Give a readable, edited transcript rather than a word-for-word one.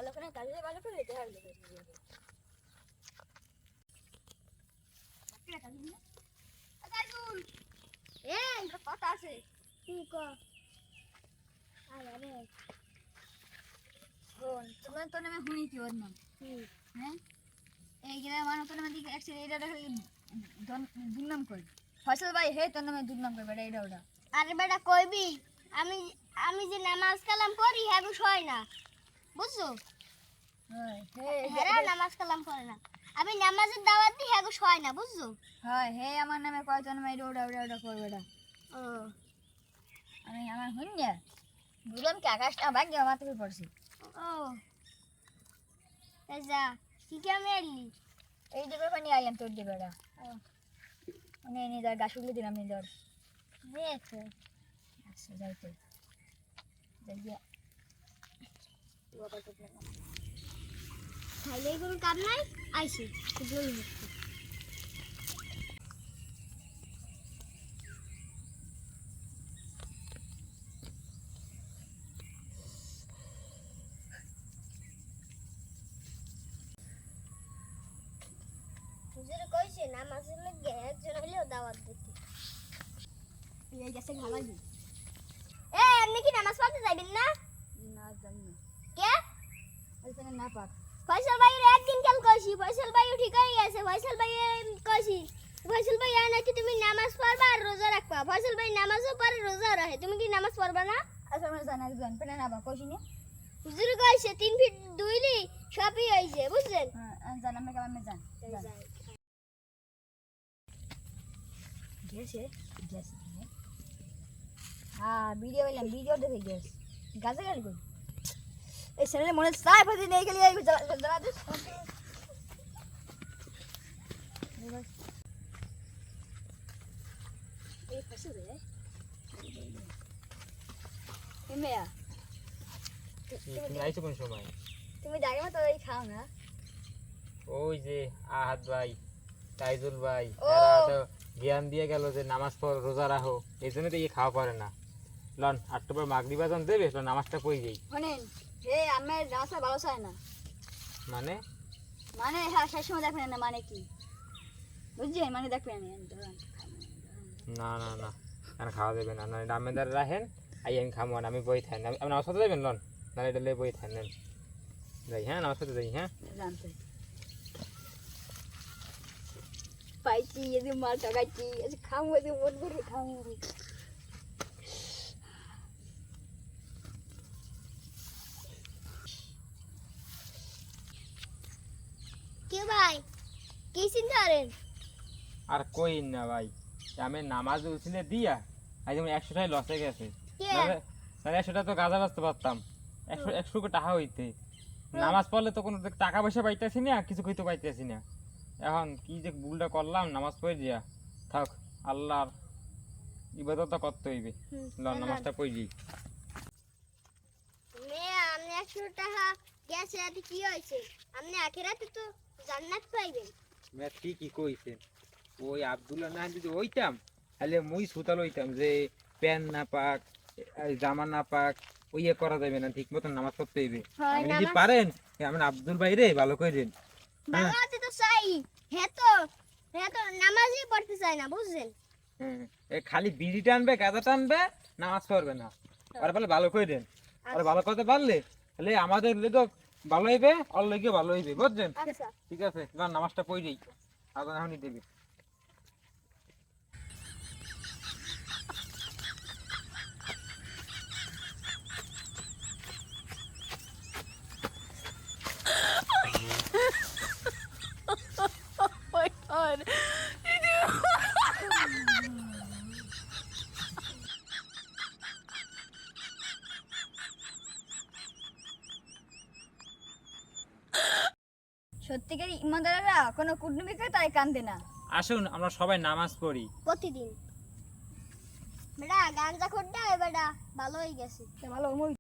ভালো করে কাজে ভালো করে এটা হবে এই কথা আছে কি কো আরে শোন তোমার তো নামে হুনি কি ওর নাম হ্যাঁ এই গ্রামে মানুষ তো নামে দিকে এটা দুর্নাম কই ফসল ভাই হে তোর নামে দুর্নাম কই বেটা এটা ওটা আরে বেটা কইবি আমি আমি যে নামাজ কালাম করি হ্যাঁ হয় না বুঝছো হ্যাঁ নামাজ কালাম করে না আমি নামাজের দাওয়াত দিই হ্যাঁ হয় না বুঝছো হয় হে আমার নামে কয় তোর নামে ওটা ওটা ওটা কই বেটা ও আমি আমার হুনিয়া বুঝলাম কি আকাশটা ভাগ্য মাথায় পড়ছে ও যা কি কেমন এলি এই দিকে পানি আইলাম তোর দিকে বেটা মানে এনে যা গাছগুলো দিলাম নি ধর দেখো আচ্ছা যাইতে যাইয়া খাইলে কোনো কাম নাই আইছি জল হচ্ছে হুজুর কইছে নামাজের মধ্যে একজন হইলেও দাওয়াত দিতে এই গেছে ঘালাই দি এ এমনি কি নামাজ পড়তে যাবেন না না জানি না কে ওইখানে না পাক ফয়সাল ভাইয়ের একদিন কাল কইছি ফয়সাল ভাই ঠিক হয়ে গেছে ফয়সাল ভাই কইছি ফয়সাল ভাই নাকি তুমি নামাজ পড়বা আর রোজা রাখবা ফয়সাল ভাই নামাজও পড়ে রোজা রাখে তুমি কি নামাজ পড়বা না আচ্ছা আমরা জানা জান পেনা না বা কইছি না হুজুর কইছে 3 ফিট 2 লি সবই হইছে বুঝছেন হ্যাঁ জান আমরা কেমন জান গেছে গেছে হ্যাঁ ভিডিও বললাম ভিডিও দেখে গেছে গাছে গেল কই এই ছেলে মনে চাই ফদি নেই গেলি এই জ্বালা দিস এই ফাসে রে এমেয়া তুমি আইছো কোন সময় তুমি ডাকে মতো এই খাও না ওই যে আহাদ ভাই তাইজুল ভাই ও। এরা তো জ্ঞান দিয়ে গেল যে নামাজ পড় রোজা রাখো এই জন্য তো এই খাওয়া পড়ে না লন আটটা পর মাগরিব আজান দেবে তো নামাজটা পড়ে যাই শোনেন হে আমার রাস্তা ভালো চায় না মানে মানে হ্যাঁ সেই সময় দেখবেন না মানে কি বুঝছেন মানে দেখবেন না না না আর খাওয়া যাবে না না দামেদার রাখেন আই আমি খামো না আমি বই থাই না আপনি আমার সাথে যাবেন লন না এটা লে বই থাই নেন যাই হ্যাঁ আমার সাথে যাই হ্যাঁ জানতে পাইছি এই যে মাল টাকাইছি এই যে খামো এই যে মন করে খামো কে ভাই কি চিন্তা করেন আর কই না ভাই আমি নামাজ উঠলে দিয়া আজ যেমন 100 টাকা লসে গেছে কে তাহলে 100 টাকা তো গাঁজা বাঁচতে পারতাম 100 টাকা হইতে নামাজ পড়লে তো কোনো টাকা পয়সা পাইতেছি না কিছু কইতে পাইতেছি না এখন কি যে ভুলটা করলাম নামাজ পড়ে দিয়া থাক আল্লাহর ইবাদত করতে হইবে লন নামাজটা পড়ি মেয়ে আপনি 100 টাকা গেছে এতে কি হয়েছে আপনি আখিরাতে তো জান্নাত পাইবেন মে ঠিকই কইছেন ওই আব্দুল্লাহ না যদি হইতাম তাহলে মুই সুতাল হইতাম যে প্যান না পাক জামা না পাক ওই করা যাবে না ঠিক মতন নামাজ পড়তে হইবে হয় আপনি যদি নামাজ পারেন আমরা আব্দুল ভাই রে ভালো করে দেন নামাজে তো চাই হ্যাঁ তো নামাজই পড়তে চাই না বুঝছেন খালি বিড়ি টানবে গাঁজা টানবে নামাজ পড়বে না আর বলে ভালো করে দেন আর ভালো করতে পারলে তাহলে আমাদের লেগে ভালো হইবে আর লেগে ভালো হইবে বুঝছেন আচ্ছা ঠিক আছে না নামাজটা পড়ে যাই আদান এখনই দেবে my god সত্যিকার ইমানদাররা কোনো কুটুম্বিকে তাই কান্দে না আসুন আমরা সবাই নামাজ পড়ি প্রতিদিন বেটা গাঞ্জা খোরটা বেটা ভালো হয়ে গেছে ভালো